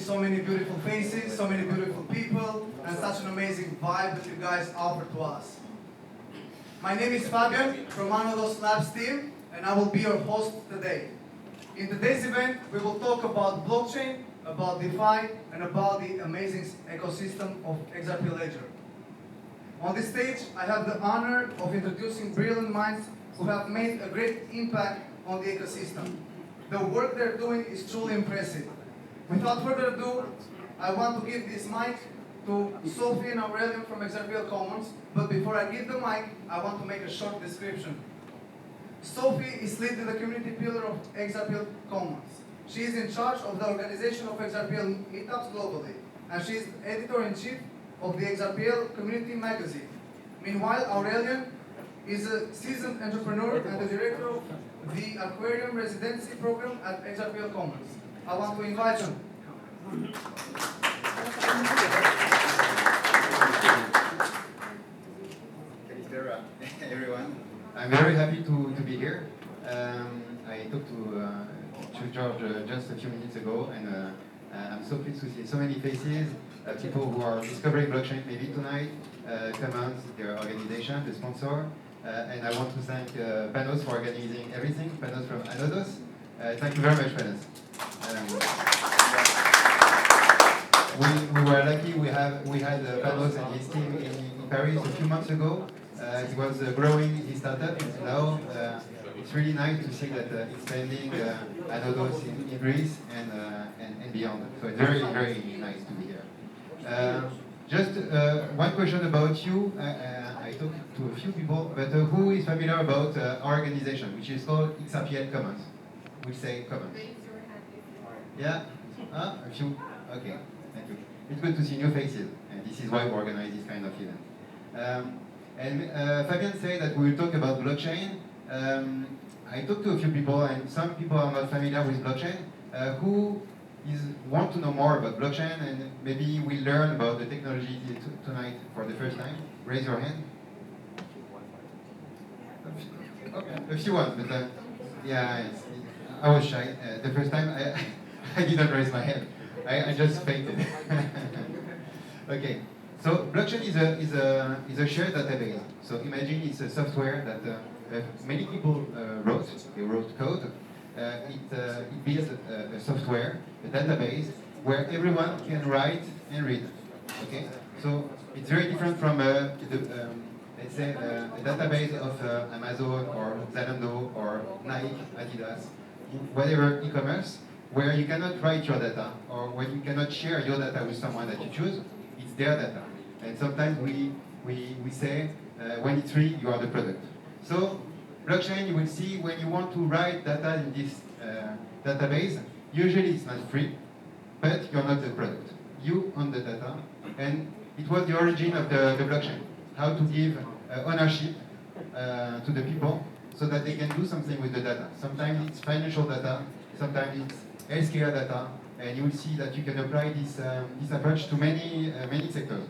so many beautiful faces, so many beautiful people, and such an amazing vibe that you guys offer to us. My name is Fabian from Anodos Labs team, and I will be your host today. In today's event, we will talk about blockchain, about DeFi, and about the amazing ecosystem of XRP Ledger. On this stage, I have the honor of introducing brilliant minds who have made a great impact on the ecosystem. The work they're doing is truly impressive. Without further ado, I want to give this mic to Sophie and Aurelian from XRPL Commons, but before I give the mic, I want to make a short description. Sophie is leading the community pillar of XRPL Commons. She is in charge of the organization of XRPL Meetups globally, and she is editor-in-chief of the XRPL Community magazine. Meanwhile, Aurelian is a seasoned entrepreneur and the director of the Aquarium Residency Program at XRPL Commons. I want to invite him. Hello, everyone. I'm very happy to be here. I talked to George just a few minutes ago, and I'm so pleased to see so many faces, people who are discovering blockchain maybe tonight, Commons, their organization, the sponsor, and I want to thank Panos for organizing everything, Panos from Anodos. Thank you very much, Panos. We were lucky, we had Panos and his team in Paris a few months ago. He was growing his startup, and now it's really nice to see that it's spending Anodos in Greece and beyond. So it's very, very nice to be here. Just one question about you. I talked to a few people, but who is familiar about our organization, which is called XRPL Commons? We say Commons. Yeah? A few? Okay, thank you. It's good to see new faces, and this is why we organize this kind of event. Fabian said that we will talk about blockchain. I talked to a few people, and some people are not familiar with blockchain. Who want to know more about blockchain, and maybe we learn about the technology tonight for the first time? Raise your hand. A few ones, but yeah, I was shy. The first time I didn't raise my hand. I just fainted. Okay. So blockchain is a shared database. So imagine it's a software that many people wrote. They wrote code. It builds a software, a database where everyone can write and read. Okay. So it's very different from let's say a database of Amazon or Zalando or Nike, Adidas, whatever e-commerce, where you cannot write your data or when you cannot share your data with someone that you choose. It's their data. And sometimes we say, when it's free, you are the product. So blockchain, you will see when you want to write data in this database, usually it's not free, but you're not the product. You own the data, and it was the origin of the blockchain, how to give ownership to the people so that they can do something with the data. Sometimes it's financial data, sometimes it's healthcare data, and you will see that you can apply this approach to many sectors.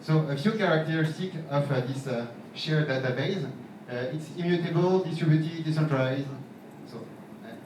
So a few characteristics of this shared database. It's immutable, distributed, decentralized. So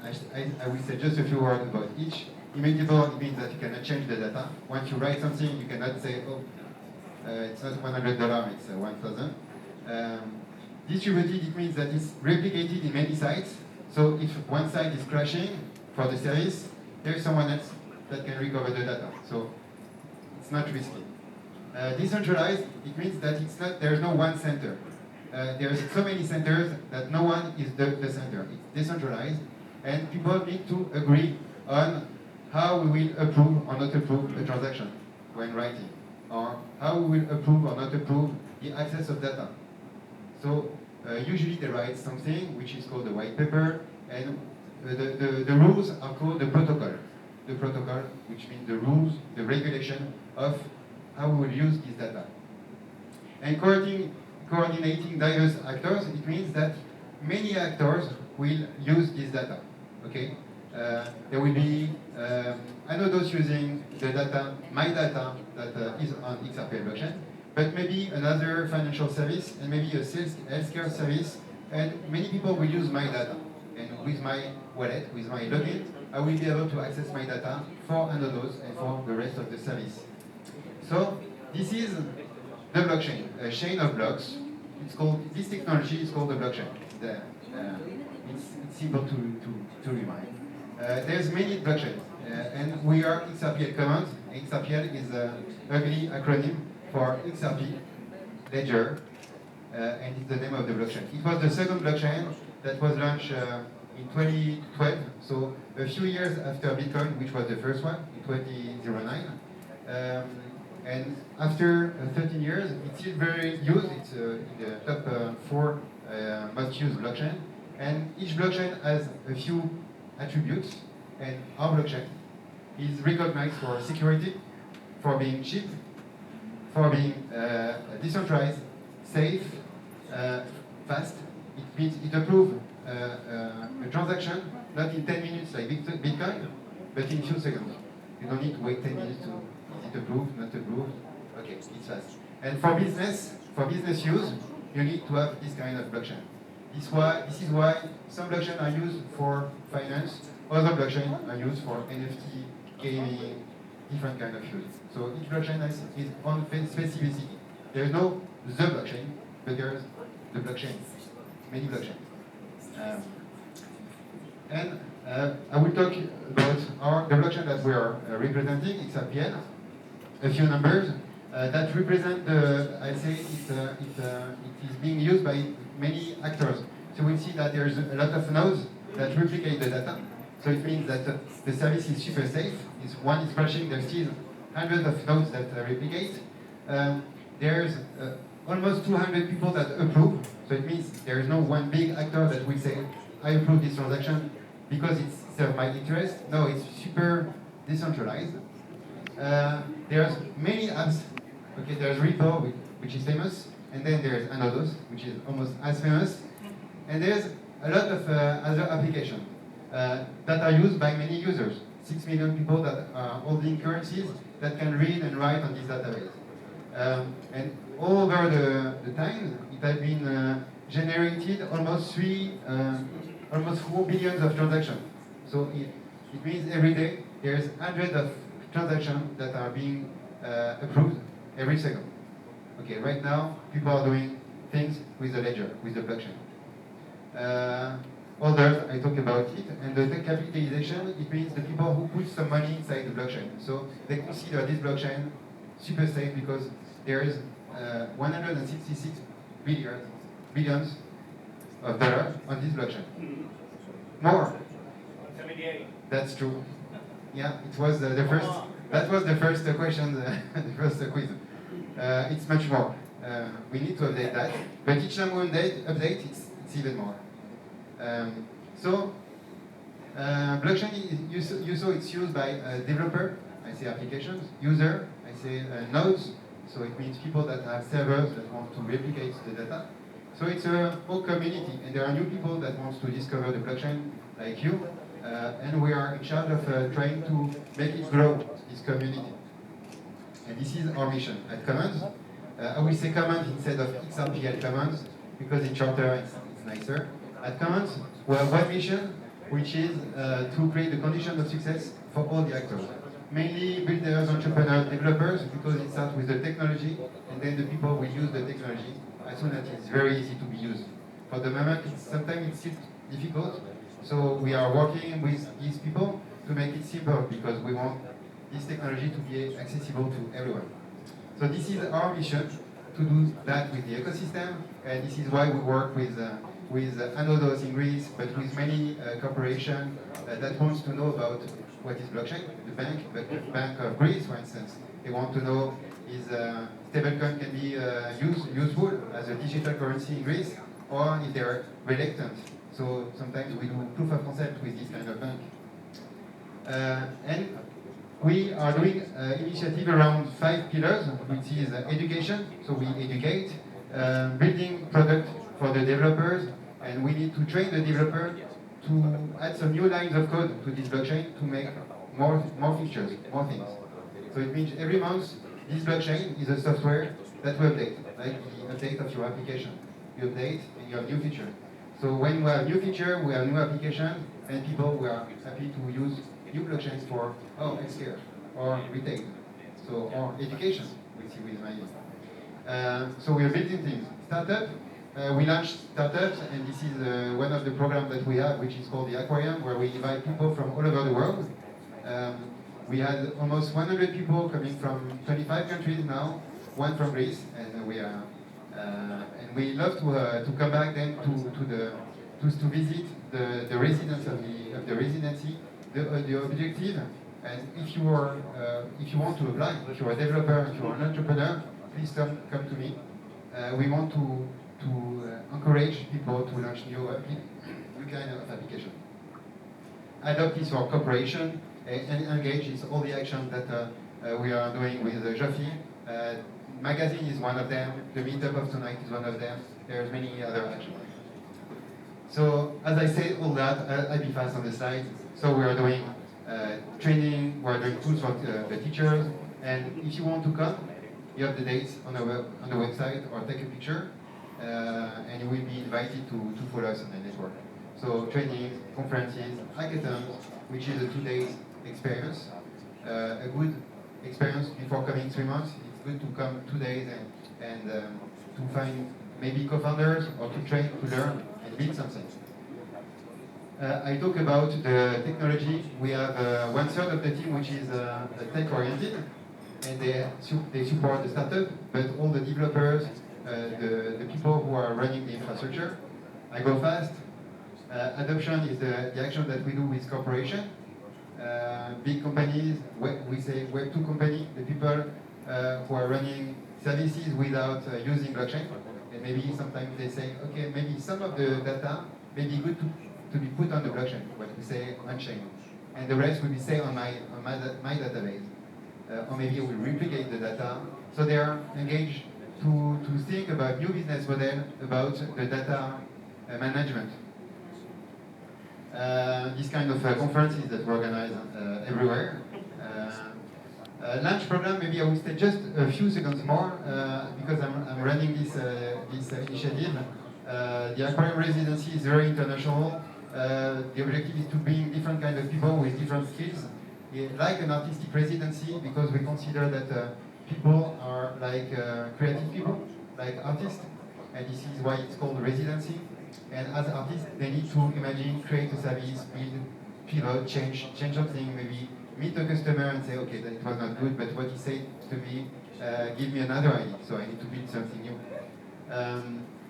I will say just a few words about each. Immutable, it means that you cannot change the data. Once you write something, you cannot say, oh, it's not $100, it's 1,000. Distributed, it means that it's replicated in many sites. So if one site is crashing for the service, there's someone else that can recover the data. So it's not risky. Decentralized, it means that there's no one center. There's so many centers that no one is the center. It's decentralized, and people need to agree on how we will approve or not approve a transaction when writing, or how we will approve or not approve the access of data. So usually they write something which is called the white paper, and the rules are called the protocol. The protocol, which means the rules, the regulation of how we will use this data. And coordinating diverse actors, it means that many actors will use this data. Okay, there will be Anodos using the data, my data that is on XRPL blockchain, but maybe another financial service and maybe a healthcare service, and many people will use my data. And with my wallet, with my login, I will be able to access my data for Anodos and for the rest of the service. So this is the blockchain, a chain of blocks. This technology is called the blockchain. It's simple to remind. There's many blockchains, and we are XRPL Commons. XRPL is an ugly acronym for XRP Ledger, and it's the name of the blockchain. It was the second blockchain that was launched in 2012, so a few years after Bitcoin, which was the first one in 2009. And after 13 years, it's still very used. It's in the top 4 most used blockchain. And each blockchain has a few attributes. And our blockchain is recognized for security, for being cheap, for being decentralized, safe, fast. It means it approves a transaction not in 10 minutes like Bitcoin, but in few seconds. You don't need to wait 10 minutes to is it approved, not approved. Okay, it's fast. And for business use, you need to have this kind of blockchain. This is why some blockchains are used for finance, other blockchains are used for NFT, gaming, different kind of use. So each blockchain has its own specificity. There is no the blockchain, but there is the blockchain, many blockchains. And I will talk about the blockchain that we are representing, XRPL. A few numbers that represent the, I say it is being used by many actors. So we see that there's a lot of nodes that replicate the data. So it means that the service is super safe. If one is crashing, there's still hundreds of nodes that replicate. There's almost 200 people that approve. So it means there is no one big actor that will say, I approve this transaction because it serves my interest. No, it's super decentralized. There's many apps. Okay, there's Repo, which is famous, and then there's Anodos, which is almost as famous, and there's a lot of other applications that are used by many users. 6 million people that are holding currencies that can read and write on this database. And all over the time, it has been generated almost 4 billions of transactions. So it means every day there's hundreds of transactions that are being approved every second. Okay, right now people are doing things with the ledger, with the blockchain. Others, I talk about it, and the capitalization, it means the people who put some money inside the blockchain. So they consider this blockchain super safe because there is 166 billions of dollars on this blockchain. More. 78. That's true. Yeah, it was the first. That was the first question, the first quiz. It's much more. We need to update that, but each time we update, it's even more. Blockchain, you saw it's used by developer, I say applications, user, I say nodes, so it means people that have servers that want to replicate the data. So it's a whole community, and there are new people that want to discover the blockchain, like you, and we are in charge of trying to make it grow, this community. And this is our mission at Commons. I will say Commons instead of XRPL Commons, because in shorter it's nicer. At Commons, we have one mission, which is to create the conditions of success for all the actors. Mainly builders, entrepreneurs, developers, because it starts with the technology, and then the people will use the technology as soon as it's very easy to be used. For the moment, sometimes it's still difficult, so we are working with these people to make it simple, because we want this technology to be accessible to everyone. So this is our mission, to do that with the ecosystem, and this is why we work with Anodos in Greece, but with many corporations that wants to know about what is blockchain. The Bank of Greece, for instance, they want to know is stablecoin can be useful as a digital currency in Greece, or if they are reluctant. So sometimes we do proof of concept with this kind of bank. And we are doing initiative around 5 pillars, which is education, so we educate, building product for the developers, and we need to train the developer to add some new lines of code to this blockchain to make more features, more things. So it means every month, this blockchain is a software that we update, like the update of your application. You update and you have new features. So when we have new feature, we have new application, and people were happy to use new blockchains for healthcare or retail, so or education. We see with my. So we are building things. Startup. We launched startups, and this is one of the programs that we have, which is called the Aquarium, where we invite people from all over the world. We had almost 100 people coming from 25 countries now, one from Greece, and we love to come back then to visit the residents of the residency, the objective, and if you want to apply, if you're a developer, if you're an entrepreneur, please come to me. We want to encourage people to launch new kind of application. Adopt is for cooperation, and engage is all the actions that we are doing with Jofi. Magazine is one of them, the meetup of tonight is one of them, there's many other actions. So, as I said all that, I'll be fast on the slides. So we are doing training, we are doing tools for the teachers, and if you want to come, you have the dates on the website, or take a picture, and you will be invited to follow us on the network. So trainings, conferences, hackathons, which is a 2 days experience, a good experience before coming 3 months. It's good to come 2 days and to find maybe co-founders or to train, to learn and build something. I talk about the technology. We have 1/3 of the team which is tech-oriented, and they support the startup, but all the developers, the people who are running the infrastructure. I go fast. Adoption is the action that we do with corporation. Big companies, we say Web 2 company, the people who are running services without using blockchain. And maybe sometimes they say, okay, maybe some of the data may be good to be put on the blockchain, what we say Onchain. And the rest will be say on my database. Or maybe we replicate the data. So they are engaged to think about new business model, about the data management. This kind of conferences that we organize everywhere. Launch program, maybe I will stay just a few seconds more because I'm running this initiative. The Aquarium residency is very international. The objective is to bring different kind of people with different skills, like an artistic residency, because we consider that people are like creative people, like artists, and this is why it's called residency. And as artists, they need to imagine, create a service, build, pivot, change something, maybe meet a customer and say, okay, that was not good, but what he said to me, give me another idea, so I need to build something new.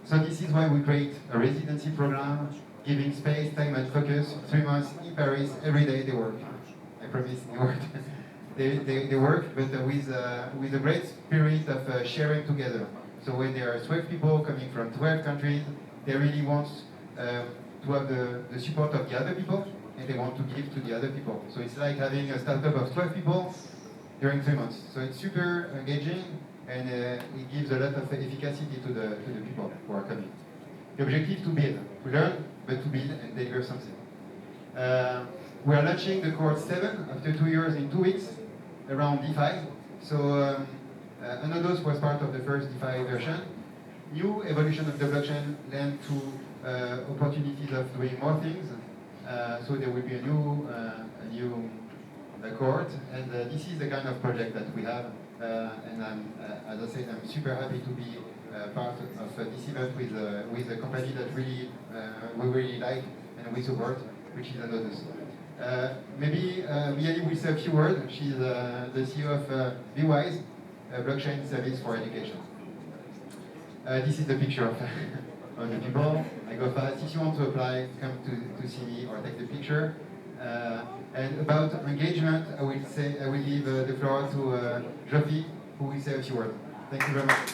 So this is why we create a residency program, giving space, time and focus, 3 months in Paris, every day they work. I promise they work. they work, but with a great spirit of sharing together. So when there are 12 people coming from 12 countries, they really want to have the support of the other people, and they want to give to the other people. So it's like having a startup of 12 people during 3 months. So it's super engaging, and it gives a lot of efficacy to the people who are coming. The objective to build, to learn, but to build and deliver something. We are launching the cohort 7 after 2 years in 2 weeks around DeFi. So Anodos was part of the first DeFi version. New evolution of the blockchain led to opportunities of doing more things. So there will be a new cohort, and this is the kind of project that we have. And as I said, I'm super happy to be part of this event with a company that we really like and we support, which is Anodos. Maybe Miali will say a few words. She's the CEO of BeWise, a blockchain service for education. This is the picture of the people. I go fast. If you want to apply, come to see me or take the picture. And about engagement, I will leave the floor to Jofi, who will say a few words. Thank you very much.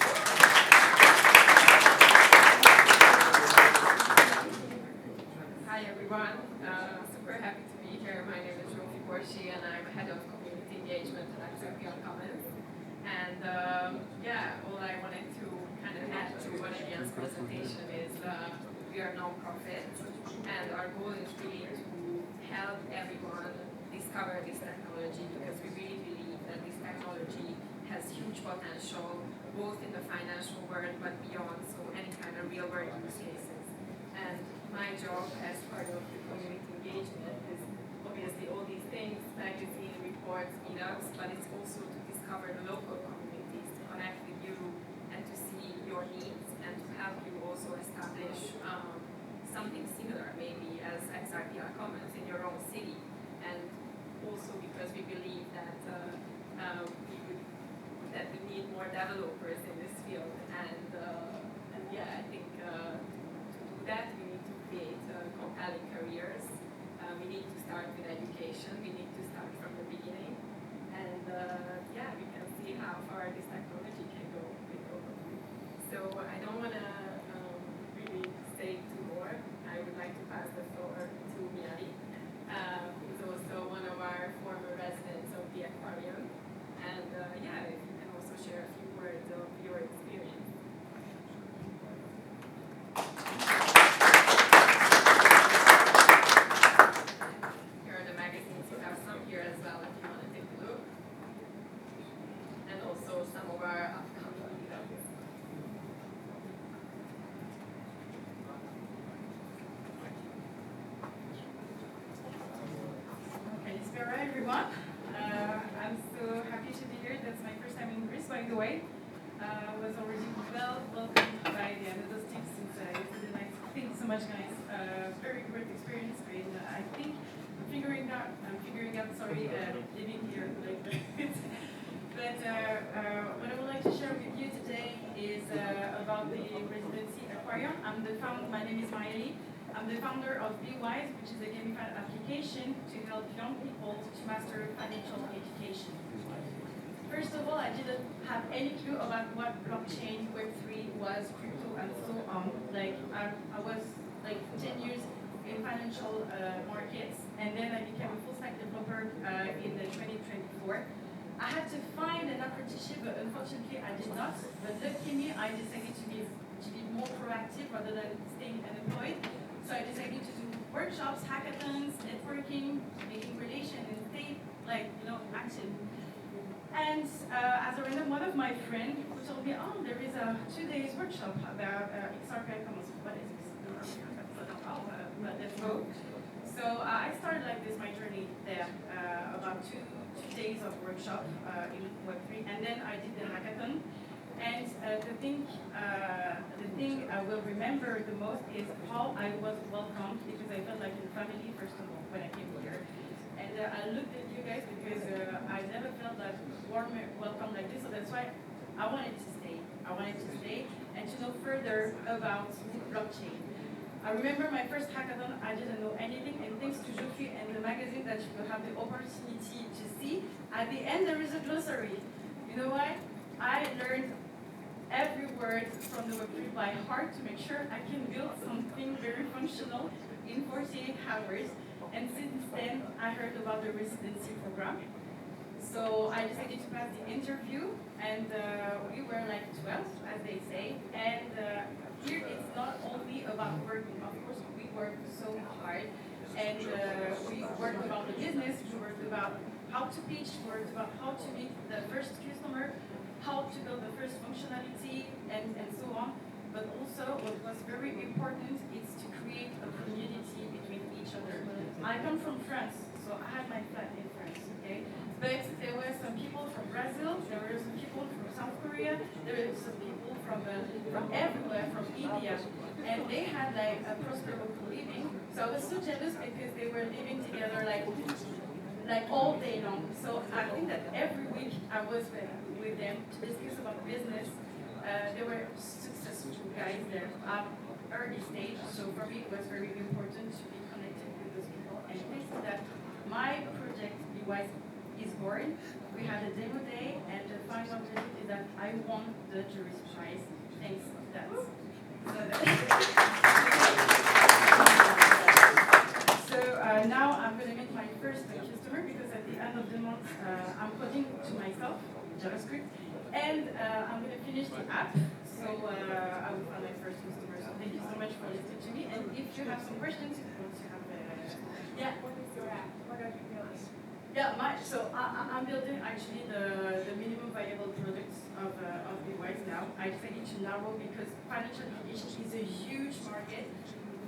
Hi everyone. Super happy to be here. My name is Jofi, and I'm head of community engagement at XRPL Commons. And all I wanted to kind of add to what Ian's presentation is we are non-profit, and our goal is really to help everyone discover this technology, because we really believe that this technology has huge potential both in the financial world but beyond, so any kind of real world use cases. And my job as part of the community engagement is obviously all these things, magazine, reports, meetups, but it's also to discover the local communities, to connect with you and to see your needs and to help you also establish something similar maybe as XRPL Commons in your own city. And also because we believe that we need more developers in this field, and yeah, I think to do that we need to create compelling careers. We need to start with education. We need to start from the beginning, and yeah, we can see how far this technology can go with all of you. So I don't want to really say too more. I would like to pass the floor to Miali, who's also one of our former residents of the aquarium. And yeah, if you can also share a few words of your experience. Here are the magazines. You have some here as well if you want to take a look. And also some of our upcoming meetups. Okay, Spera everyone. I'm so happy to be here. That's my first time in Greece, by the way. I was already welcomed by the Anodos team since yesterday night. Thank you so much, guys. Very great experience. I think I'm figuring out. Living here like that. But what I would like to share with you today is about the residency aquarium. My name is Maëlie. I'm the founder of BeWise, which is a gamified application to help young people to master financial education. First of all, I didn't have any clue about what blockchain, Web3 was, crypto, and so on. Like, I was like 10 years in financial markets, and then I became a full-stack developer in 2024. I had to find an apprenticeship, but unfortunately I did not. But luckily, I decided to be more proactive rather than staying unemployed. So I decided to do workshops, hackathons, networking, making relations, and stay active. And as a random, one of my friends who told me, oh, there is a 2 days workshop about XRPL Commons. What is this? But let's go. So I started like this, my journey there, about two days of workshop in Web3, and then I did the hackathon. And the thing I will remember the most is how I was welcomed, because I felt like in family, first of all, when I came here. And I looked at you guys because I never felt that warm welcome like this, so that's why I wanted to stay. I wanted to stay and to know further about blockchain. I remember my first hackathon, I didn't know anything, and thanks to Geoffrey and the magazine that you will have the opportunity to see, at the end there is a glossary. You know what? I learned every word from the Web3 by heart to make sure I can build something very functional in 48 hours. And since then, I heard about the residency program. So I decided to pass the interview, and we were like 12, as they say. And here it's not only about working. Of course, we work so hard, and we work about the business. We work about how to pitch. We work about how to meet the first customer, how to build the first functionality, and so on. But also, what was very important is to create a community between each other. I come from France, so I had my flat in France, okay? But there were some people from Brazil, there were some people from South Korea, there were some people from everywhere, from India, and they had like a prosperous living. So I was so jealous because they were living together like all day long. So I think that every week I was with them to discuss about business. They were successful guys there at early stage, so for me it was very important to be connected with those people. And thanks to that, my project BeWise is born. We had a demo day, and the final result is that I won the jury's prize. Thanks to that. So now I'm going to meet my first customer, because at the end of the month I'm coding to myself JavaScript, and I'm going to finish the app. So I will find my first customer. So thank you so much for listening to me. And if you have some questions, if you want to have yeah. What is your app? What are you building? Yeah, so I'm building actually the minimum viable products of BeWise now. I decided to narrow because financial education is a huge market.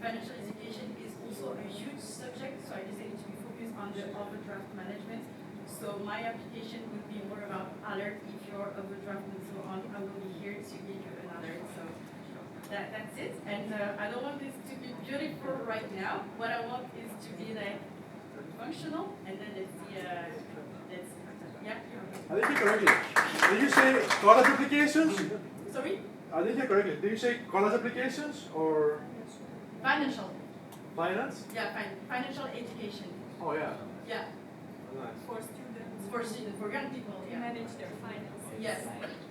financial education is also a huge subject, so I decided to be focused on the overdraft management. So my application would be more about alert if you're overdraft and so on. I will be here to give you an alert. So that's it. And I don't want this to be beautiful right now. What I want is to be like functional, and then let's see. Yeah. I didn't hear correctly. Did you say college applications? Sorry. I didn't hear correctly. Did you say college applications or Financial. finance? Yeah, financial education. Oh yeah. Yeah. Nice. For students, for young people. Yeah. Manage their finances. Yes.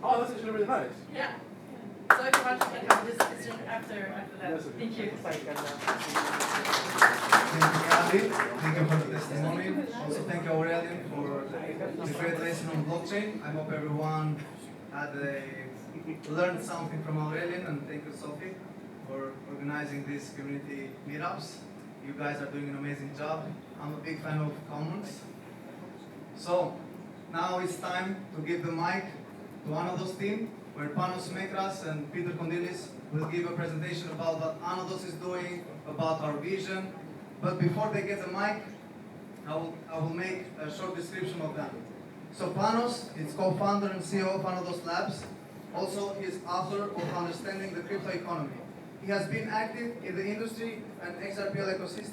Oh, that's actually really nice. Yeah. So if you want, we can have this discussion after that. Yes, Thank you. Thank you, Andy. Thank you for the testimony. Also, thank you, Aurelian, for the great lesson on blockchain. I hope everyone learned something from Aurelian, and thank you, Sophie, for organizing these community meetups. You guys are doing an amazing job. I'm a big fan of Commons. So, now it's time to give the mic to Anodos team, where Panos Mekras and Peter Kondilis will give a presentation about what Anodos is doing, about our vision. But before they get the mic, I will make a short description of them. So Panos is co-founder and CEO of Anodos Labs. Also, he is author of Understanding the Crypto Economy. He has been active in the industry and XRPL ecosystem